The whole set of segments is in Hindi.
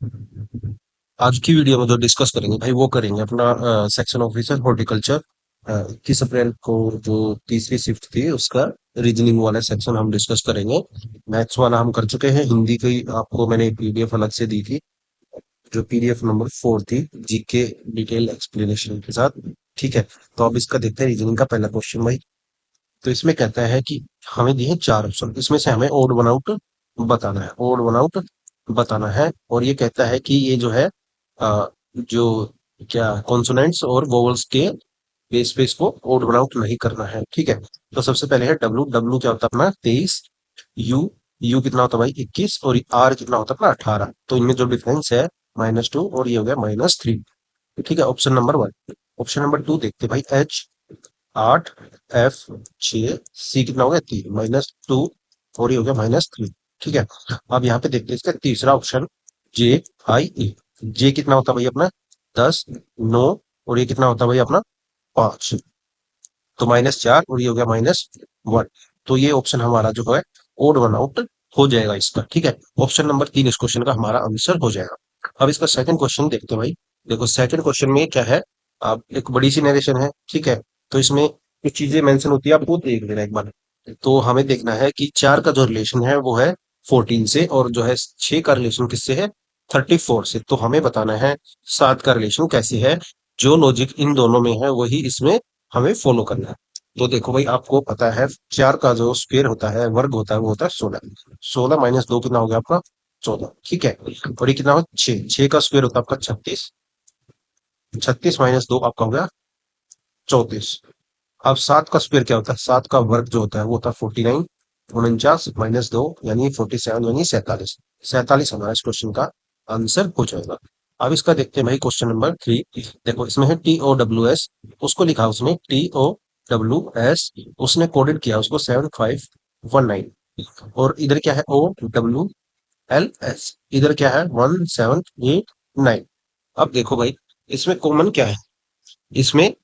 आज की वीडियो में जो डिस्कस करेंगे भाई वो करेंगे अपना सेक्शन ऑफिसर हॉर्टिकल्चर 21 अप्रैल को जो तीसरी शिफ्ट थी उसका रीजनिंग वाला सेक्शन हम डिस्कस करेंगे। मैथ्स वाला हम कर चुके हैं, हिंदी की आपको मैंने पीडीएफ अलग से दी थी, जो पीडीएफ नंबर 4 थी, जीके डिटेल एक्सप्लेनेशन के साथ। ठीक है, तो अब इसका देखते हैं रीजनिंग का पहला क्वेश्चन भाई। तो इसमें कहता है कि हमें दिए हैं 4 ऑप्शन, इसमें से हमें ओड वन आउट बताना है, ओड वन आउट बताना है। और ये कहता है कि ये जो है जो क्या कॉन्सोनेंट्स और वोवल्स के बेस पे इसको ओड वन आउट नहीं करना है। ठीक है, तो सबसे पहले है डब्लू, डब्लू क्या होता है अपना 23, यू, यू कितना होता है भाई 21, और आर कितना होता है अपना 18। तो इनमें जो डिफरेंस है -2 और ये हो गया -3। ठीक है, option number one. Option number two देखते हैं भाई, एच 8, एफ 6, सी कितना हो गया 3, -2 और ये हो गया -3। ठीक है, अब यहाँ पे देखते हैं इसका तीसरा ऑप्शन, जे आई ई। जे कितना होता है भाई अपना 10, 9 और ये कितना होता है भाई अपना 5, तो -4 और ये हो गया -1। तो ये ऑप्शन हमारा जो है ओड वन आउट हो जाएगा इसका। ठीक है, ऑप्शन नंबर 3 इस क्वेश्चन का हमारा आंसर हो जाएगा। अब इसका सेकंड क्वेश्चन देखते हैं भाई। देखो सेकंड क्वेश्चन में क्या है, अब एक बड़ी सी नरेशन है। ठीक है, तो इसमें कुछ चीजें मेंशन होती है, आप वो देख लेना एक बार। तो हमें देखना है कि 4 का जो रिलेशन है वो है 14 से, और जो है 6 का रिलेशन किससे है 34 से। तो हमें बताना है 7 का रिलेशन कैसे है। जो लॉजिक इन दोनों में है वही इसमें हमें फॉलो करना है। तो देखो भाई, आपको पता है 4 का जो स्क्वायर होता है, वर्ग होता है, वो होता है 16। 16 -2 कितना हो गया आपका 14। ठीक है, और ये कितना हो 6, 6 का स्क्वायर होता है आपका 36, 36 -2 आपका हो गया 34। अब 7 का स्क्वायर क्या होता है, 7 का वर्ग जो होता है वो होता है 49, 49 -2 यानी 47 यानी 47। 47 हमारा इस क्वेश्चन का आंसर हो जाएगा। अब इसका देखते हैं भाई क्वेश्चन नंबर 3। देखो इसमें है TOWS, उसको लिखा उसने TOWS, उसने कोडेड किया उसको 7519। और इधर क्या है OWLS, इधर क्या है 1789। अब देखो भाई, इसमें कॉमन क्या है, इसमें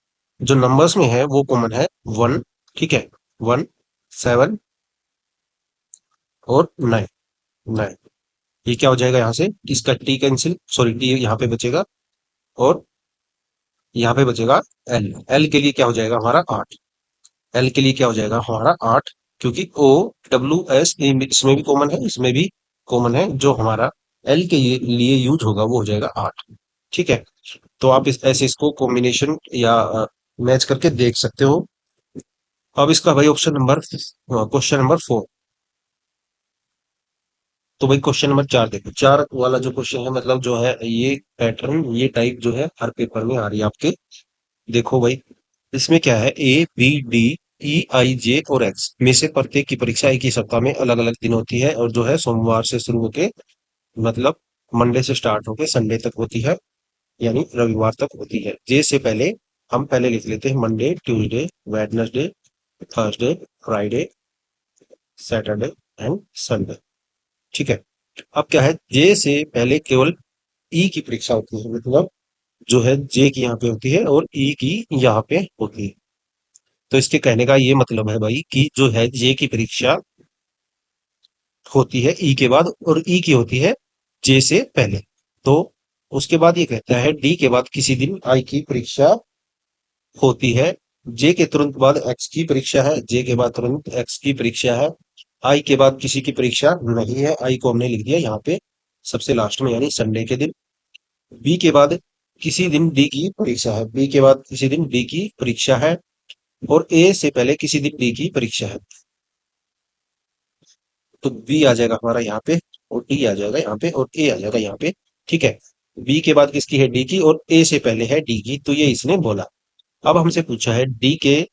जो नंबर्स में है वो कॉमन है 1। ठीक है, 1, 7 और 9, 9। ये क्या हो जाएगा यहाँ से, इसका टी कैंसिल, सॉरी टी यहाँ पे बचेगा, और यहाँ पे बचेगा एल। एल के लिए क्या हो जाएगा हमारा 8, एल के लिए क्या हो जाएगा हमारा 8, क्योंकि OWS इसमें भी कॉमन है, इसमें भी कॉमन है। जो हमारा एल के लिए यूज होगा वो हो जाएगा 8। ठीक है, तो आप इस ऐसे इसको कॉम्बिनेशन या मैच करके देख सकते हो। अब इसका भाई ऑप्शन नंबर क्वेश्चन नंबर 4। तो भाई क्वेश्चन नंबर 4 देखो, 4 वाला जो क्वेश्चन है, मतलब जो है ये पैटर्न, ये टाइप जो है हर पेपर में आ रही है आपके। देखो भाई, इसमें क्या है, ABDEIJ और एक्स में से प्रत्येक की परीक्षा एक ही सप्ताह में अलग अलग दिन होती है, और जो है सोमवार से शुरू होके, मतलब मंडे से स्टार्ट होके संडे तक होती है, यानी रविवार तक होती है। जे से पहले हम पहले लिख लेते हैं Monday, Tuesday, Wednesday, Thursday, Friday, Saturday and Sunday. ठीक है, अब क्या है, जे से पहले केवल ई की परीक्षा होती है, मतलब जो है जे की यहाँ पे होती है और ई की यहाँ पे होती है। तो इसके कहने का ये मतलब है भाई कि जो है जे की परीक्षा होती है ई के बाद, और ई की होती है जे से पहले। तो उसके बाद ये कहता है डी के बाद किसी दिन आई की परीक्षा होती है, जे के तुरंत बाद एक्स की परीक्षा है, जे के बाद तुरंत एक्स की परीक्षा है, आई के बाद किसी की परीक्षा नहीं है, आई को हमने लिख दिया यहाँ पे सबसे लास्ट में यानी संडे के दिन। बी के बाद किसी दिन डी की परीक्षा है, बी के बाद किसी दिन डी की परीक्षा है, और ए से पहले किसी दिन डी की परीक्षा है। तो बी आ जाएगा हमारा यहाँ पे, और डी आ जाएगा यहाँ पे, और ए आ जाएगा यहाँ पे। ठीक है, बी के बाद किसकी है डी की, और ए से पहले है डी की, तो ये इसने बोला। अब हमसे पूछा है डी के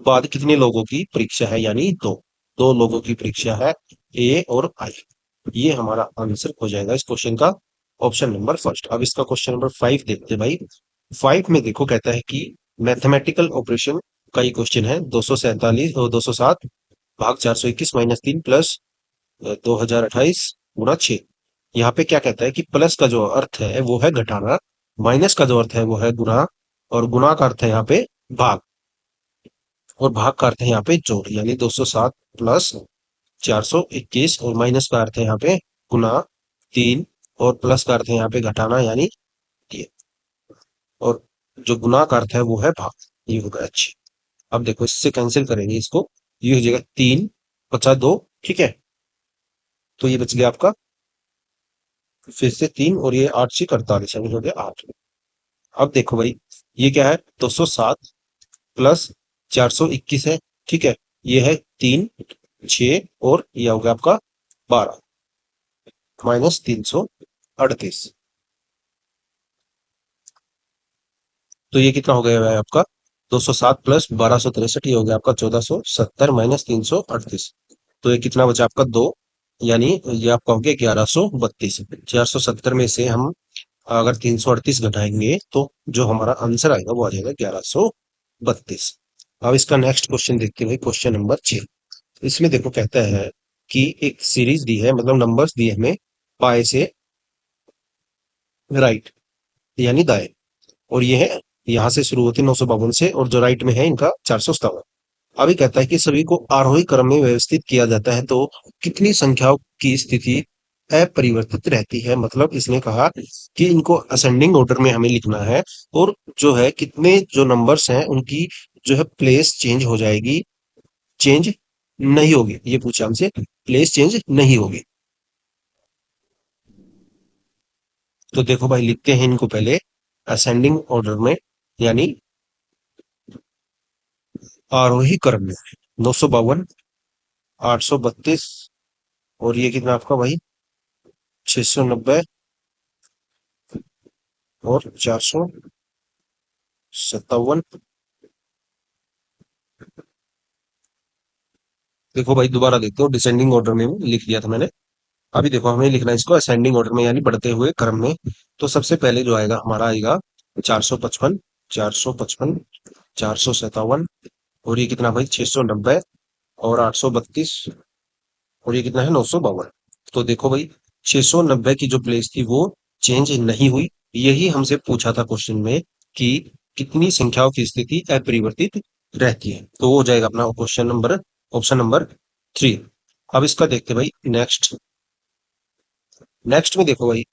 बाद कितने लोगों की परीक्षा है, यानी दो, दो लोगों की परीक्षा है, ए और आई। ये हमारा आंसर हो जाएगा इस क्वेश्चन का, ऑप्शन नंबर फर्स्ट। अब इसका क्वेश्चन नंबर 5 देखते हैं भाई। 5 में देखो कहता है कि मैथमेटिकल ऑपरेशन का ये क्वेश्चन है, 247 और 207 भाग 421 -3 प्लस 2028 गुणा 6। यहाँ पे क्या कहता है कि प्लस का जो अर्थ है वो है घटाना, माइनस का जो अर्थ है वो है गुणा, और गुणा का अर्थ है यहाँ पे भाग, और भाग का अर्थ है यहाँ पे जोड़, यानी 207 प्लस 421, और माइनस का अर्थ है यहाँ पे गुना 3 और प्लस का अर्थ है यहाँ पे घटाना यानी ये, और जो गुना का अर्थ है वो है भाग, ये होगा h। अब देखो इससे कैंसिल करेंगे इसको, ये हो जाएगा 3 बचा 2, ठीक है, तो ये बच गया आपका फिर से 3, और ये 8 से 48 यानी हो गया 8। अब देखो भाई ये क्या है, 207 प्लस 421 है, ठीक है, ये है 3 6, और ये हो गया आपका 12 माइनस 338। तो ये कितना हो गया है आपका, 207 प्लस 1263, ये हो गया आपका 1470 माइनस 338। तो ये कितना बचा आपका 2, यानी ये आपका हो गया 1132। 470 में से हम अगर 338 घटाएंगे तो जो हमारा आंसर आएगा वो आ जाएगा 1132। अब इसका नेक्स्ट क्वेश्चन देखते हैं, क्वेश्चन नंबर 6। इसमें देखो कहता है कि एक सीरीज दी है, मतलब नंबर्स दिए हमें बाय से राइट यानी दाएं, और ये है यहाँ से शुरू होती है 952 से, और जो राइट में है इनका 457। अभी कहता है कि सभी को आरोही क्रम में व्यवस्थित किया जाता है तो कितनी संख्याओं की स्थिति अपरिवर्तित रहती है, मतलब इसने कहा कि इनको असेंडिंग ऑर्डर में हमें लिखना है, और जो है कितने जो नंबर्स हैं उनकी जो है प्लेस चेंज हो जाएगी, चेंज नहीं होगी, ये पूछा हमसे, प्लेस चेंज नहीं होगी। तो देखो भाई लिखते हैं इनको पहले असेंडिंग ऑर्डर में, यानी आरोही क्रम में। 952, 832, और ये कितना आपका भाई 690 और 457। देखो भाई दोबारा देखते हो, डिसेंडिंग ऑर्डर में लिख दिया था मैंने। अभी देखो हमें लिखना है इसको असेंडिंग ऑर्डर में यानी बढ़ते हुए क्रम में। तो सबसे पहले जो आएगा हमारा आएगा 455, 455, 457, और ये कितना भाई 690 और 832, और ये कितना है 952। तो देखो भाई 690 की जो प्लेस थी वो चेंज नहीं हुई, यही हमसे पूछा था क्वेश्चन में कि कितनी संख्याओं की स्थिति अपरिवर्तित रहती है, तो वो हो जाएगा अपना क्वेश्चन नंबर, ऑप्शन नंबर 3। अब इसका देखते भाई नेक्स्ट। नेक्स्ट में देखो भाई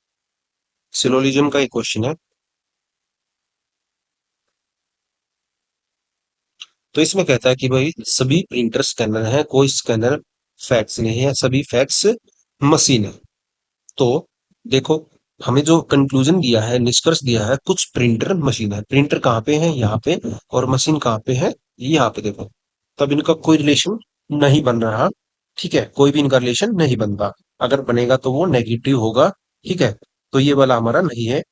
सिलोजिज्म का एक क्वेश्चन है। तो इसमें कहता है कि भाई सभी प्रिंटर स्कैनर हैं, कोई स्कैनर फैक्स नहीं है, सभी फैक्स मशीन है। तो देखो हमें जो कंक्लूजन दिया है, निष्कर्ष दिया है, कुछ प्रिंटर मशीन है, प्रिंटर कहाँ पे है यहाँ पे, और मशीन कहाँ पे है यहाँ पे, देखो तब इनका कोई रिलेशन नहीं बन रहा, ठीक है, कोई भी इनका रिलेशन नहीं बनता, अगर बनेगा तो वो नेगेटिव होगा, ठीक है, तो ये वाला हमारा नहीं है।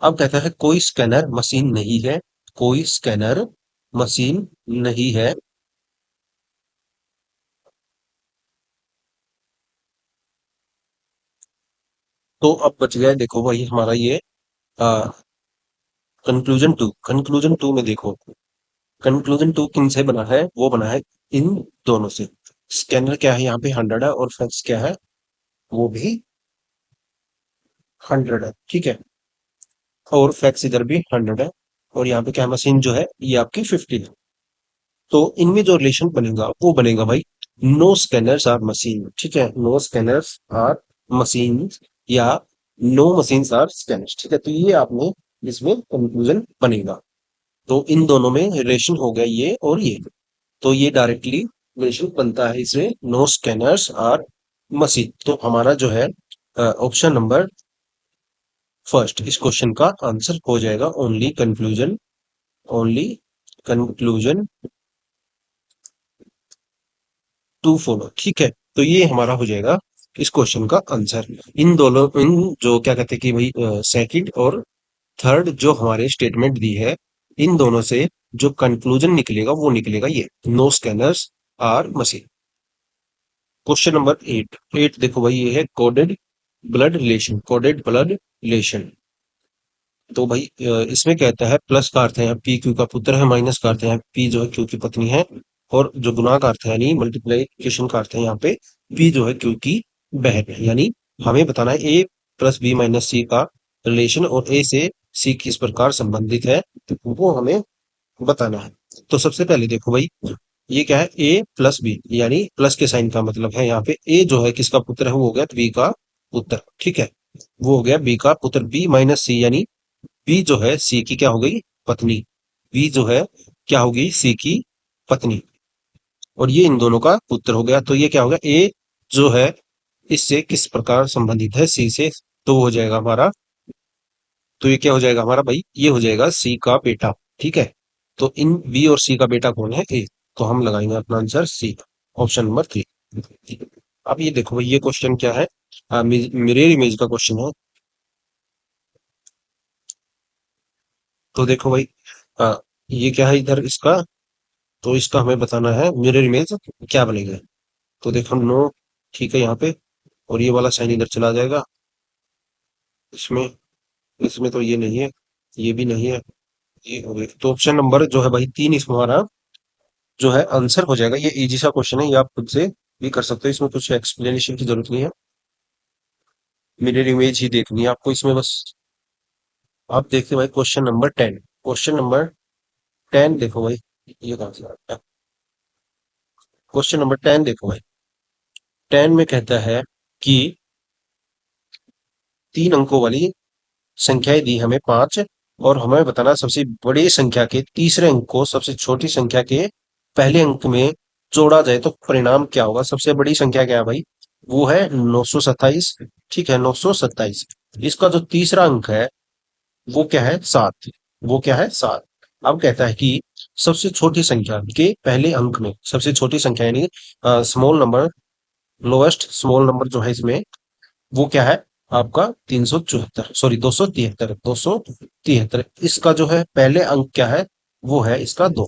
अब कहता है कोई स्कैनर मशीन नहीं है, कोई स्कैनर मशीन नहीं है, तो अब बच गया देखो भाई हमारा ये कंक्लूजन टू में देखो, कंक्लूजन टू किन से बना है, वो बना है इन दोनों से। स्कैनर क्या है यहाँ पे 100 है, और फैक्स क्या है वो भी 100 है, ठीक है, और फैक्स इधर भी 100 है, और यहाँ पे क्या मशीन जो है ये आपकी 50 है। तो इनमें जो रिलेशन बनेगा वो बनेगा भाई नो स्कैनर्स आर मशीन, ठीक है, नो स्कैनर्स आर मशीन, या नो मशीन्स आर स्कैनर्स, ठीक है, तो ये आपने इसमें कंक्लूजन बनेगा। तो इन दोनों में रिलेशन हो गया ये और ये, तो ये डायरेक्टली रिलेशन बनता है इसमें, नो स्कैनर्स आर मशीन। तो हमारा जो है ऑप्शन नंबर फर्स्ट इस क्वेश्चन का आंसर हो जाएगा, only conclusion, only conclusion two follow, ठीक है, तो ये हमारा हो जाएगा इस क्वेश्चन का आंसर। इन दोनों, इन जो क्या कहते हैं कि भाई सेकंड और थर्ड जो हमारे स्टेटमेंट दी है, इन दोनों से जो कंक्लूजन निकलेगा वो निकलेगा ये no scanners are machine. Question number 8। देखो भाई ये है coded blood relation, coded blood relation. तो भाई इसमें कहता है प्लस का अर्थ है यहाँ पी क्यू का पुत्र है, माइनस का अर्थ है यहाँ पी जो है क्यू की पत्नी है, और जो गुना का अर्थ है यानी मल्टीप्लीकेशन का अर्थ है यहाँ पे पी जो है क्यू की बहन है, यानी हमें बताना है ए प्लस बी माइनस सी का रिलेशन, और ए से सी किस प्रकार संबंधित है वो हमें बताना है। तो सबसे पहले देखो भाई ये क्या है ए प्लस बी, यानी प्लस के साइन का मतलब है यहाँ पे ए जो है किसका पुत्र है वो हो गया बी का पुत्र, ठीक है, वो हो गया बी का पुत्र, बी माइनस सी, यानी बी जो है सी की क्या हो गई, पत्नी। बी जो है क्या होगी, सी की पत्नी। और ये इन दोनों का पुत्र हो गया, तो ये क्या हो गया, ए जो है इससे किस प्रकार संबंधित है, सी से। तो वो हो जाएगा हमारा, तो ये क्या हो जाएगा हमारा भाई, ये हो जाएगा सी का बेटा। ठीक है, तो इन बी और सी का बेटा कौन है, ए। तो हम लगाएंगे अपना आंसर सी, ऑप्शन नंबर 3। अब ये देखो भाई, ये क्वेश्चन क्या है, मिरर इमेज का क्वेश्चन है। तो देखो भाई, आ, ये क्या है इधर इसका, तो इसका हमें बताना है मिरर इमेज क्या बनेगा। तो देखो नो, ठीक है यहाँ पे, और ये वाला साइन इधर चला जाएगा इसमें। इसमें तो ये नहीं है, ये भी नहीं है, ये हो गया। तो ऑप्शन नंबर जो है भाई 3 इसमें हमारा जो है आंसर हो जाएगा। ये इजी सा क्वेश्चन है, ये आप खुद से भी कर सकते हो, इसमें कुछ एक्सप्लेनेशन की जरूरत नहीं है। मिरर इमेज ही देखनी है आपको इसमें बस। आप देखते भाई क्वेश्चन नंबर 10। क्वेश्चन नंबर 10 देखो भाई, ये कहाँ से आता है, क्वेश्चन नंबर 10 देखो भाई। 10 में कहता है कि 3 अंकों वाली संख्याएं दी हमें 5, और हमें बताना सबसे बड़ी संख्या के तीसरे अंक को सबसे छोटी संख्या के पहले अंक में जोड़ा जाए तो परिणाम क्या होगा। सबसे बड़ी संख्या क्या है भाई, वो है 927। ठीक है, 927। इसका जो तीसरा अंक है वो क्या है, 7। वो क्या है, 7। अब कहता है कि सबसे छोटी संख्या के पहले अंक में, सबसे छोटी संख्या यानी small number, lowest small number जो है इसमें, वो क्या है आपका 374, सॉरी 273, 273। इसका जो है पहले अंक क्या है, वो है इसका 2।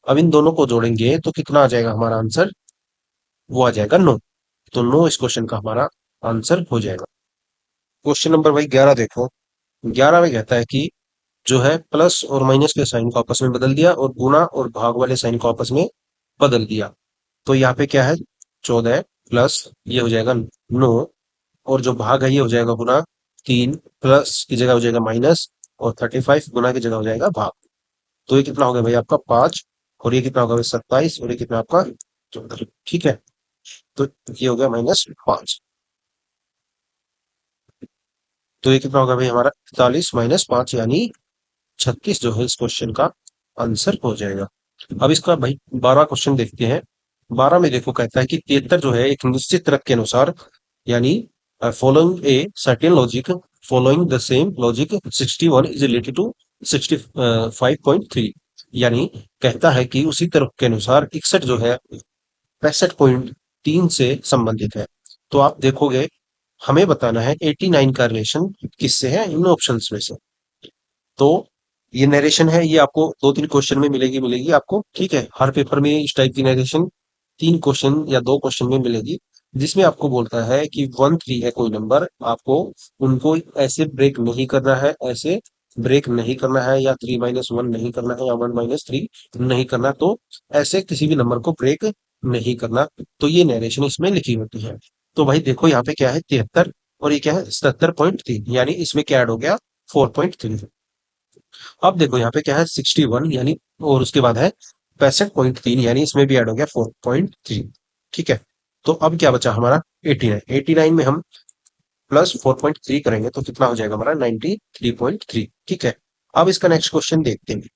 अब इन दोनों को जोड़ेंगे तो कितना आ जाएगा हमारा आंसर, वो आ जाएगा 9। तो 9 इस क्वेश्चन का हमारा आंसर हो जाएगा। क्वेश्चन नंबर भाई 11 देखो। 11 में कहता है कि जो है प्लस और माइनस के साइन को आपस में बदल दिया और गुना और भाग वाले साइन को आपस में बदल दिया। तो यहाँ पे क्या है, 14 प्लस ये हो जाएगा 9, और जो भाग है ये हो जाएगा गुना 3, प्लस की जगह हो जाएगा माइनस, और 35 गुना की जगह हो जाएगा भाग। तो ये कितना हो गया भाई आपका 5, और ये कितना होगा भाई 27, और ये कितना आपका 14। ठीक है, तो ये हो गया -5। तो ये कितना होगा भाई हमारा 41 -5, यानी 36 जो है इस क्वेश्चन का आंसर हो जाएगा। अब इसका भाई 12 क्वेश्चन देखते हैं। 12 में देखो कहता है कि 73 जो है एक निश्चित तर्क के अनुसार, यानी following a certain logic, following the same logic 61 is related to 65.3। यानी कहता है कि उसी तर्क के अनुसार 61 जो है 65.3 से संबंधित है। तो आप देखोगे, हमें बताना है 89 का रिलेशन किससे है, इन ऑप्शंस में से। तो ये नरेशन है, ये आपको 2-3 क्वेश्चन में मिलेगी मिलेगी आपको। ठीक है, हर पेपर में इस टाइप की नरेशन 3 क्वेश्चन या 2 क्वेश्चन में मिलेगी, जिसमें आपको बोलता है कि 1 3 है कोई नंबर, आपको उनको ऐसे ब्रेक नहीं करना है, ऐसे ब्रेक नहीं करना है, या 3 - 1 नहीं करना है, या 1 - 3 नहीं करना। तो ऐसे किसी भी नंबर को ब्रेक नहीं करना। तो ये नरेशन इसमें लिखी होती है। तो भाई देखो यहाँ पे क्या है 73, और ये क्या है 77.3, यानी इसमें क्या ऐड हो गया 4.3। अब देखो यहाँ पे क्या है 61, यानी और उसके बाद है 65.3, यानी इसमें भी ऐड हो गया 4.3। ठीक है, तो अब क्या बचा हमारा 89। 89 में हम प्लस 4.3 करेंगे तो कितना हो जाएगा हमारा 93.3। ठीक है, अब इसका नेक्स्ट क्वेश्चन देखते हैं।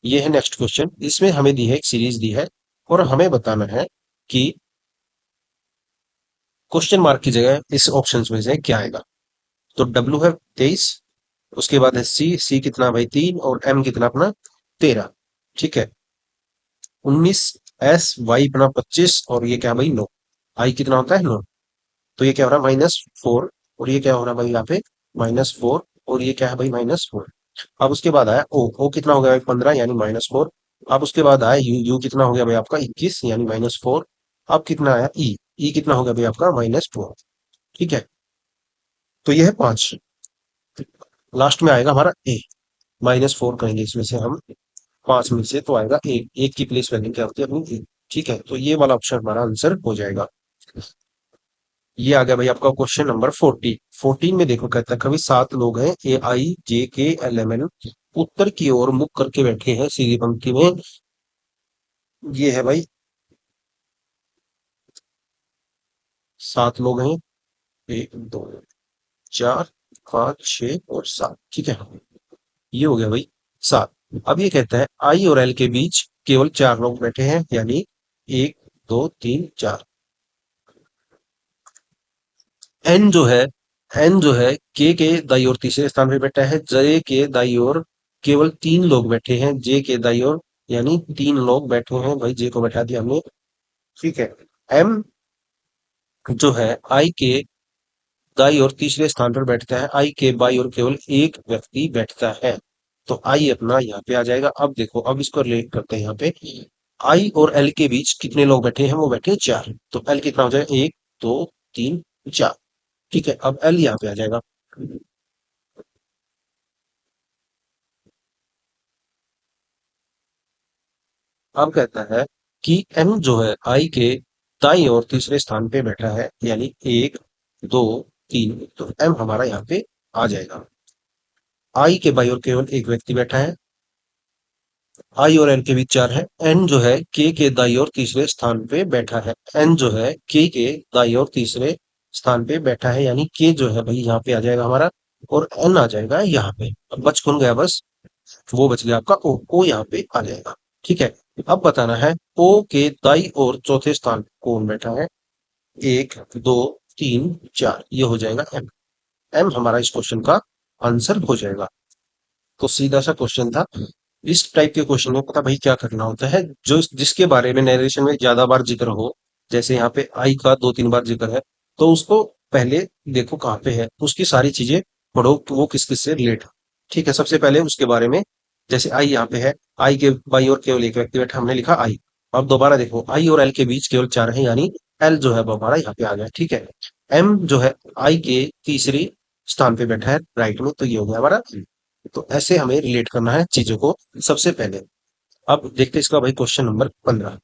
ये है नेक्स्ट क्वेश्चन, इसमें हमें दी है एक सीरीज दी है, और हमें बताना है कि क्वेश्चन मार्क की जगह इस ऑप्शन में से क्या आएगा। तो डब्ल्यू है 23, उसके बाद है सी, सी कितना भाई 3, और एम कितना अपना 13। ठीक है, 19, एस वाई बना 25, और ये क्या भाई 9। आई कितना होता है 9। तो ये क्या हो रहा है -4, और ये क्या हो रहा है भाई यहाँ पे -4, और ये क्या है भाई -4। अब उसके बाद आया ओ, ओ कितना हो गया भाई 15, यानी -4। अब उसके बाद आया यू, यू कितना हो गया भाई आपका 21, यानी -4। अब कितना आया ई, ई कितना हो गया भाई आपका -4। ठीक है, तो ये है 5। लास्ट में आएगा हमारा ए, -4 करेंगे इसमें से हम 5 में से, तो आएगा एक, एक की प्लेस वैल्यू क्या होती है अपनी एक। ठीक है, तो ये वाला ऑप्शन हमारा आंसर हो जाएगा। ये आ गया भाई आपका क्वेश्चन नंबर 14। 14 में देखो कहता है कभी 7 लोग हैं AIJKLMN उत्तर की ओर मुख करके बैठे हैं सीधी पंक्ति में। ये है भाई 7 लोग हैं, 1 2 4 5, 6 और 7। ठीक है, ये हो गया भाई 7। अब ये कहता है आई और एल के बीच केवल 4 लोग बैठे हैं, यानी 1, 2, 3, 4। एन जो है एन जो है के दाई और तीसरे स्थान पे बैठा है। जे के दाई और केवल 3 लोग बैठे हैं, जे के दाई और, यानी 3 लोग बैठे हैं भाई, जे को बैठा दिया हमने। ठीक है। एम जो है आई के दाई और तीसरे स्थान पर बैठता है, आई के बाई और केवल एक व्यक्ति बैठता है। तो आई अपना यहाँ पे आ जाएगा। अब देखो, अब इसको रिलेट करते हैं यहाँ पे। आई और एल के बीच कितने लोग बैठे हैं, वो बैठे हैं 4। तो एल कितना हो जाएगा, 1, 2, 3, 4। ठीक है, अब एल यहाँ पे आ जाएगा। अब कहता है कि एम जो है आई के दाईं और तीसरे स्थान पे बैठा है, यानी 1, 2, 3। तो एम हमारा यहाँ पे आ जाएगा। आई के बाई और केवल एक व्यक्ति बैठा है, आई और एन के बीच 4 है। एन जो है के दाई और तीसरे स्थान पे बैठा है। एन जो है के दाई और तीसरे स्थान पे बैठा है, यानी के जो है भाई यहाँ पे आ जाएगा हमारा, और एन आ जाएगा यहाँ पे। अब बच कौन गया, बस वो बच गया आपका ओ। ओ यहाँ पे आ जाएगा। ठीक है। अब बताना है ओ के दाई और चौथे स्थान पे कौन बैठा है। 1, 2, 3, 4, ये हो जाएगा एम। एम हमारा इस क्वेश्चन का आंसर हो जाएगा। तो सीधा सा क्वेश्चन था। इस टाइप के क्वेश्चन में पता भाई क्या करना होता है, जो जिसके बारे में नरेशन में ज्यादा बार जिक्र हो, जैसे यहाँ पे आई का 2-3 बार जिक्र है, तो उसको पहले देखो कहाँ पे है, उसकी सारी चीजें पढ़ो कि वो किस किस से रिलेट। ठीक है, सबसे पहले उसके बारे में। जैसे आई यहाँ पे है, आई के बाई और केवल एक व्यक्ति बैठा, हमने लिखा आई। अब दोबारा देखो, आई और एल के बीच केवल 4 है, यानी एल जो है वो हमारा यहाँ पे आ गया। ठीक है। एम जो है आई के तीसरी स्थान पे बैठा है राइट में, तो ये हो गया हमारा। तो ऐसे हमें रिलेट करना है चीजों को सबसे पहले। अब देखते हैं इसका भाई क्वेश्चन नंबर 15।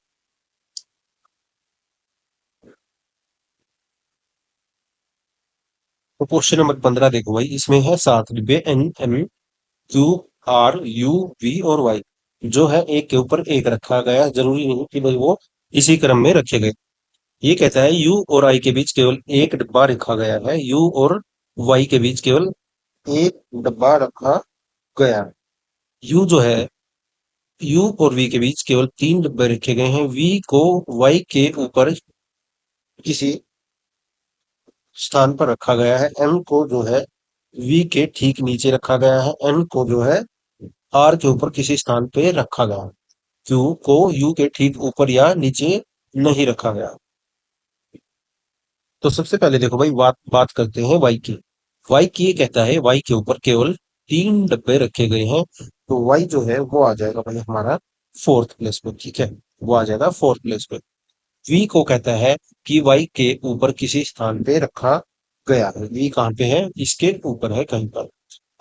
तो क्वेश्चन नंबर 15 देखो भाई, इसमें है 7 डिब्बे N M Q R U V और वाई, जो है एक के ऊपर एक रखा गया है। जरूरी नहीं कि भाई वो इसी क्रम में रखे गए। ये कहता है यू और आई के बीच केवल एक डब्बा रखा गया है, यू और वाई के बीच केवल एक डब्बा रखा गया है। यू जो है यू और वी के बीच केवल 3 डब्बे रखे गए हैं। वी को वाई के ऊपर किसी स्थान पर रखा गया है। एम को जो है वी के ठीक नीचे रखा गया है। एन को जो है आर के ऊपर किसी स्थान पे रखा गया है। क्यू को यू के ठीक ऊपर या नीचे नहीं रखा गया। तो सबसे पहले देखो भाई, बात बात करते हैं वाई की। वाई की ये कहता है वाई के ऊपर केवल 3 डब्बे रखे गए हैं, तो वाई जो है वो आ जाएगा भाई हमारा फोर्थ प्लेस पे। ठीक है, वो आ जाएगा फोर्थ प्लेस पे। वी को कहता है कि वाई के ऊपर किसी स्थान पे रखा गया है। वी कहाँ पे है, इसके ऊपर है कहीं पर।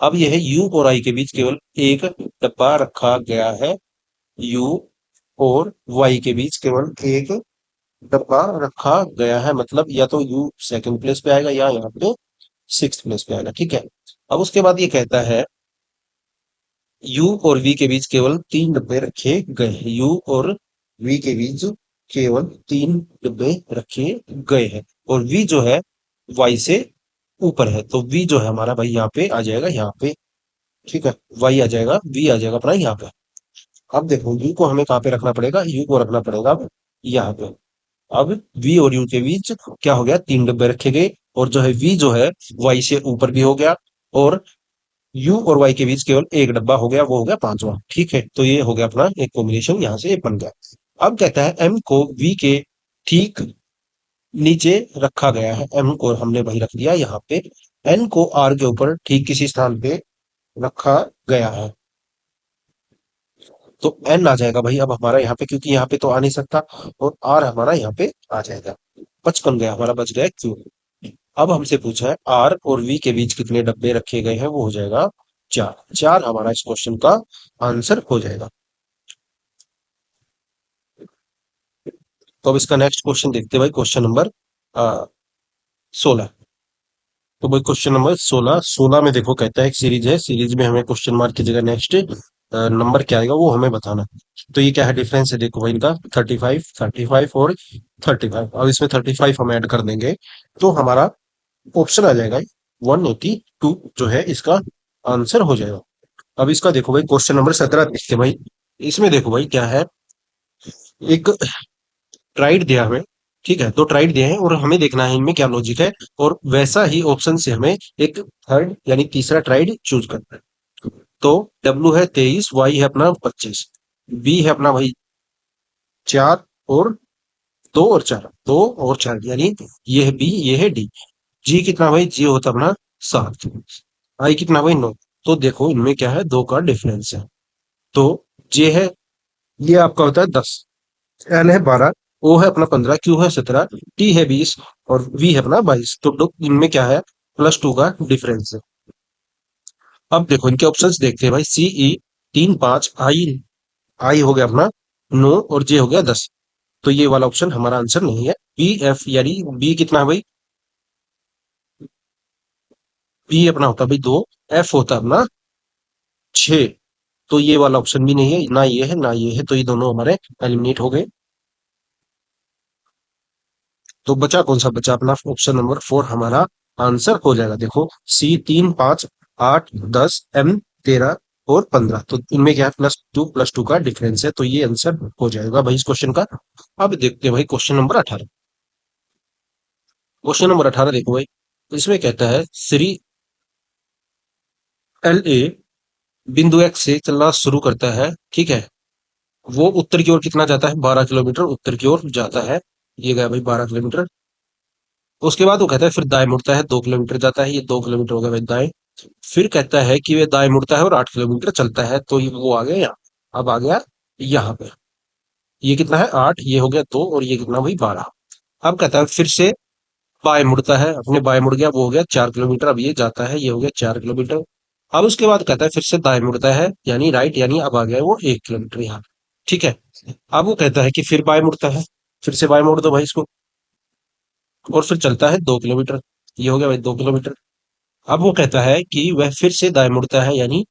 अब यह है यू और आई के बीच केवल एक डब्बा रखा गया है। यू और वाई के बीच केवल एक डब्बा रखा गया है, मतलब या तो यू सेकंड प्लेस पे आएगा या यहाँ पे सिक्स प्लेस पे आएगा। ठीक है। अब उसके बाद ये कहता है यू और वी के बीच केवल 3 डब्बे रखे गए हैं। यू और वी के बीच केवल 3 डब्बे रखे गए हैं, और वी जो है वाई से ऊपर है, तो वी जो है हमारा भाई यहाँ पे आ जाएगा, यहाँ पे। ठीक है, वाई आ जाएगा, वी आ जाएगा अपना यहाँ पे। अब देखो यू को हमें कहाँ पे रखना पड़ेगा, यू को रखना पड़ेगा अब यहाँ पे। अब वी और यू के बीच क्या हो गया, 3 डब्बे रखे गए, और जो है वी जो है वाई से ऊपर भी हो गया, और यू और वाई के बीच केवल एक डब्बा हो गया, वो हो गया पांचवा। ठीक है, तो ये हो गया अपना एक कॉम्बिनेशन, यहाँ से बन गया। अब कहता है एम को वी के ठीक नीचे रखा गया है। एम को हमने वही रख दिया यहाँ पे। एन को आर के ऊपर ठीक किसी स्थान पे रखा गया है, तो एन आ जाएगा भाई अब हमारा यहाँ पे, क्योंकि यहाँ पे तो आ नहीं सकता, और आर हमारा यहाँ पे आ जाएगा। 55 गया हमारा, बच गया क्यू। अब हमसे पूछा है आर और वी के बीच कितने डब्बे रखे गए हैं, वो हो जाएगा 4। 4 हमारा इस क्वेश्चन का आंसर हो जाएगा। तो अब इसका नेक्स्ट क्वेश्चन देखते हैं भाई, क्वेश्चन नंबर 16। तो भाई क्वेश्चन नंबर 16 में देखो कहता है एक सीरीज है, सीरीज में हमें क्वेश्चन मार्क की जगह नेक्स्ट नंबर क्या आएगा वो हमें बताना है। तो ये क्या है, डिफरेंस है देखो भाई इनका, 35, 35 और 35। अब इसमें 35 हम ऐड कर देंगे, तो हमारा ऑप्शन आ जाएगा 182 जो है इसका आंसर हो जाएगा। अब इसका देखो भाई क्वेश्चन नंबर 17 देखते हैं भाई। इसमें देखो भाई क्या है, एक ट्राइड दिया हमें, ठीक है, दो ट्राइड दिए हैं और हमें देखना है इनमें क्या लॉजिक है, और वैसा ही ऑप्शन से हमें एक थर्ड यानी तीसरा ट्राइड चूज करना है। तो डब्ल्यू है 23, वाई है अपना 25, बी है अपना भाई 4 और 2 और 4, 2 और 4 यानी ये है बी, ये है डी। जी कितना भाई, जी होता अपना 7, आई कितना भाई 9। तो देखो इनमें क्या है, 2 का डिफरेंस है। तो जे है, ये आपका होता है 10, एल है 12, ओ है अपना 15, क्यू है 17, टी है 20 और वी है अपना 22। तो इनमें क्या है, +2 का डिफरेंस है। अब देखो इनके ऑप्शंस देखते हैं भाई, सी ई 3 5, आई आई हो गया अपना 9 और जे हो गया 10। तो ये वाला ऑप्शन हमारा आंसर नहीं है। बी एफ यानी बी कितना है भाई, बी अपना होता है भाई 2, एफ होता है अपना 6। तो ये वाला ऑप्शन भी नहीं है, ना ये है ना ये है, तो ये दोनों हमारे एलिमिनेट हो गए। तो बचा कौन सा, बचा अपना ऑप्शन नंबर 4 हमारा आंसर हो जाएगा। देखो सी 3 5 8 10, एम 13 और 15। तो इनमें क्या है, +2 का डिफरेंस है, तो ये आंसर हो जाएगा भाई इस क्वेश्चन का। अब देखते हैं भाई क्वेश्चन नंबर 18। क्वेश्चन नंबर 18 देखो भाई, इसमें कहता है श्री एल ए बिंदु एक्स से चलना शुरू करता है, ठीक है, वो उत्तर की ओर कितना जाता है, 12 किलोमीटर उत्तर की ओर जाता है। ये गया भाई 12 किलोमीटर। उसके बाद वो कहता है फिर दाएं मुड़ता है, 2 किलोमीटर जाता है, ये 2 किलोमीटर हो गया भाई दाएं। फिर कहता है कि वे दाएं मुड़ता है और 8 किलोमीटर चलता है, तो ये वो आ गया यहाँ। अब आ गया यहाँ पे, ये कितना है 8, ये हो गया 2 और ये कितना भाई 12। अब कहता है फिर से बाएं मुड़ता है, अपने बाएं मुड़ गया, वो हो गया 4 किलोमीटर, अब ये जाता है, ये हो गया 4 किलोमीटर। अब उसके बाद कहता है फिर से दाएं मुड़ता है यानी राइट, यानी अब आ गया वो 1 किलोमीटर यहाँ, ठीक है। अब वो कहता है कि फिर बाएं मुड़ता है, फिर से बाएं मोड़ दो भाई इसको, और फिर चलता है 2 किलोमीटर, ये हो गया भाई 2 किलोमीटर। अब वो कहता है कि वह फिर से दाएं मुड़ता है यानी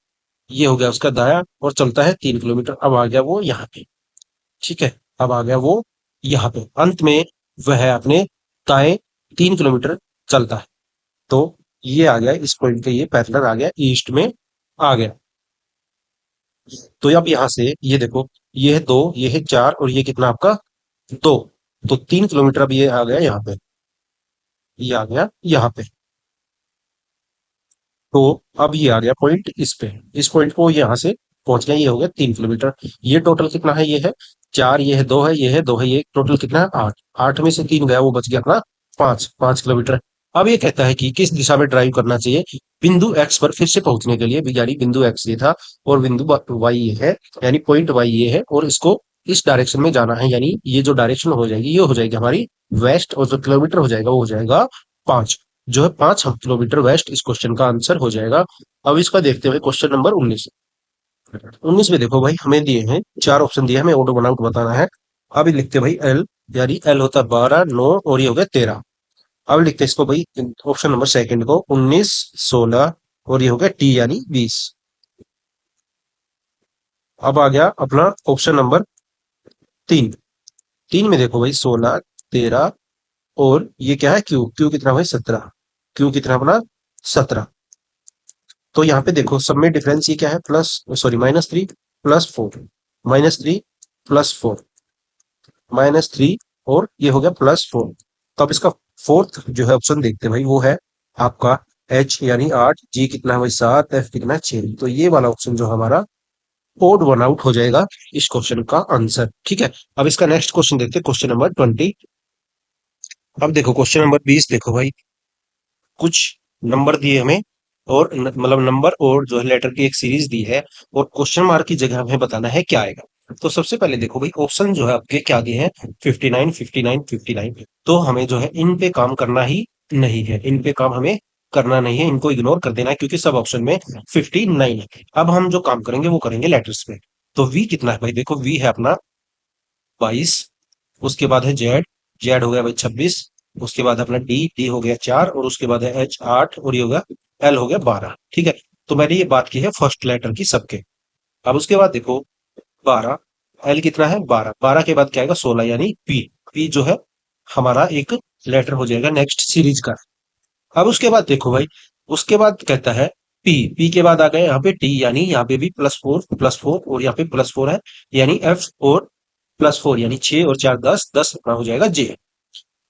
ये हो गया उसका दाया, और चलता है 3 किलोमीटर, अब आ गया वो यहाँ पे, ठीक है। अब आ गया वो यहाँ पे, अंत में वह अपने दाएं 3 किलोमीटर चलता है। तो ये आ गया इस पॉइंट पे, ये पैरेलल आ गया, ईस्ट में आ गया। तो अब यहाँ से ये देखो, ये है 2, ये है 4 और ये कितना आपका 2। तो 3 किलोमीटर अब ये आ गया यहाँ पे, ये आ गया यहाँ पे। तो अब ये आ गया पॉइंट इस पे, इस पॉइंट को यहाँ से पहुंच गया, ये हो गया 3 किलोमीटर। ये टोटल कितना है, ये है 4, ये है 2 है, ये है 2 है, ये टोटल कितना है 8, 8 में से 3 गया, वो बच गया अपना 5, 5 किलोमीटर। अब ये कहता है कि किस दिशा में ड्राइव करना चाहिए बिंदु एक्स पर फिर से पहुंचने के लिए, यानी बिंदु एक्स ये था और बिंदु वाई ये है, यानी पॉइंट वाई ये है, और इसको इस डायरेक्शन में जाना है, यानी ये जो डायरेक्शन हो जाएगी ये हो जाएगी हमारी वेस्ट, और जो किलोमीटर हो जाएगा वो हो जाएगा 5, जो है 5 किलोमीटर वेस्ट इस क्वेश्चन का आंसर हो जाएगा। अब इसका देखते हुए क्वेश्चन नंबर 19। 19 में देखो भाई हमें दिए हैं 4 ऑप्शन दिए हैं, हमें ऑटो बनाउट बताना है। अब ये लिखते हैं भाई एल, यानी एल होता है 12 9 और ये हो गया 13। अब लिखते हैं इसको भाई ऑप्शन नंबर सेकंड को 19 16 और ये हो गया टी यानी 20। अब आ गया अपना ऑप्शन नंबर 3। 3 में देखो भाई 16 13 और ये क्या है क्यू, क्यू कितना भाई 17, क्यू कितना अपना 17। तो यहाँ पे देखो सब में डिफरेंस ये क्या है, प्लस सॉरी -3 +4, -3 +4, -3 और ये हो गया +4। तो अब इसका फोर्थ जो है ऑप्शन देखते हैं भाई, वो है आपका एच यानी 8, जी कितना है भाई 7, एफ कितना है 6। तो ये वाला ऑप्शन जो हमारा ओड वन आउट हो जाएगा इस क्वेश्चन का आंसर, ठीक है। अब इसका नेक्स्ट क्वेश्चन देखते हैं, क्वेश्चन नंबर 20। अब देखो क्वेश्चन नंबर 20 देखो भाई, कुछ नंबर दिए हमें और मतलब नंबर और जो है लेटर की एक सीरीज दी है, और क्वेश्चन मार्क की जगह हमें बताना है क्या आएगा। तो सबसे पहले देखो भाई ऑप्शन जो है आपके क्या दिए हैं, 59 59 59। तो हमें जो है इन पे काम करना ही नहीं है, इन पे काम हमें करना नहीं है, इनको इग्नोर कर देना है क्योंकि सब ऑप्शन में 59 है। अब हम जो काम करेंगे वो करेंगे लेटर्स पे। तो वी कितना है भाई, देखो वी है अपना 22, उसके बाद है जेड, जेड हो गया भाई 26, उसके बाद अपना डी, डी हो गया 4 और उसके बाद है एच 8 और ये हो गया एल हो गया 12, ठीक है। तो मैंने ये बात की है फर्स्ट लेटर की सबके। अब उसके बाद देखो 12, एल कितना है 12, 12 के बाद क्या आएगा 16 यानी पी, पी जो है हमारा एक लेटर हो जाएगा नेक्स्ट सीरीज का। अब उसके बाद देखो भाई उसके बाद कहता है पी, पी के बाद आ गए यहाँ पे टी, यानी यहाँ पे भी प्लस फोर और यहाँ पे प्लस फोर है, यानी एफ और प्लस फोर, यानी 6 और 4 10, 10 अपना हो जाएगा जे,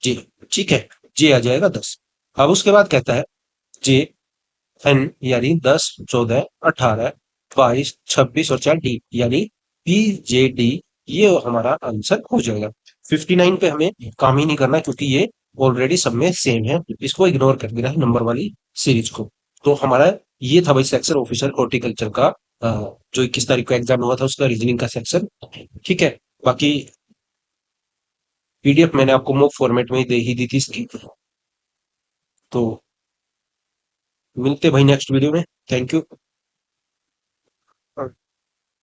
जे, ठीक है, जे आ जाएगा 10। अब उसके बाद कहता है जे एन, यानी 10 14 18 22 और 4 डी, यानी पी जे डी, ये हमारा आंसर हो जाएगा। 59 पे हमें काम ही नहीं करना क्योंकि ये ऑलरेडी सब में सेम है, इसको इग्नोर कर देना है नंबर वाली सीरीज को। तो हमारा ये था भाई सेक्शन ऑफिसर हॉर्टिकल्चर का, जो 21 तारीख को एग्जाम हुआ था उसका रीजनिंग का सेक्शन। ठीक है, बाकी पीडीएफ मैंने आपको मॉक फॉर्मेट में ही दे ही दी थी इसकी। तो मिलते हैं भाई नेक्स्ट वीडियो में। Thank you.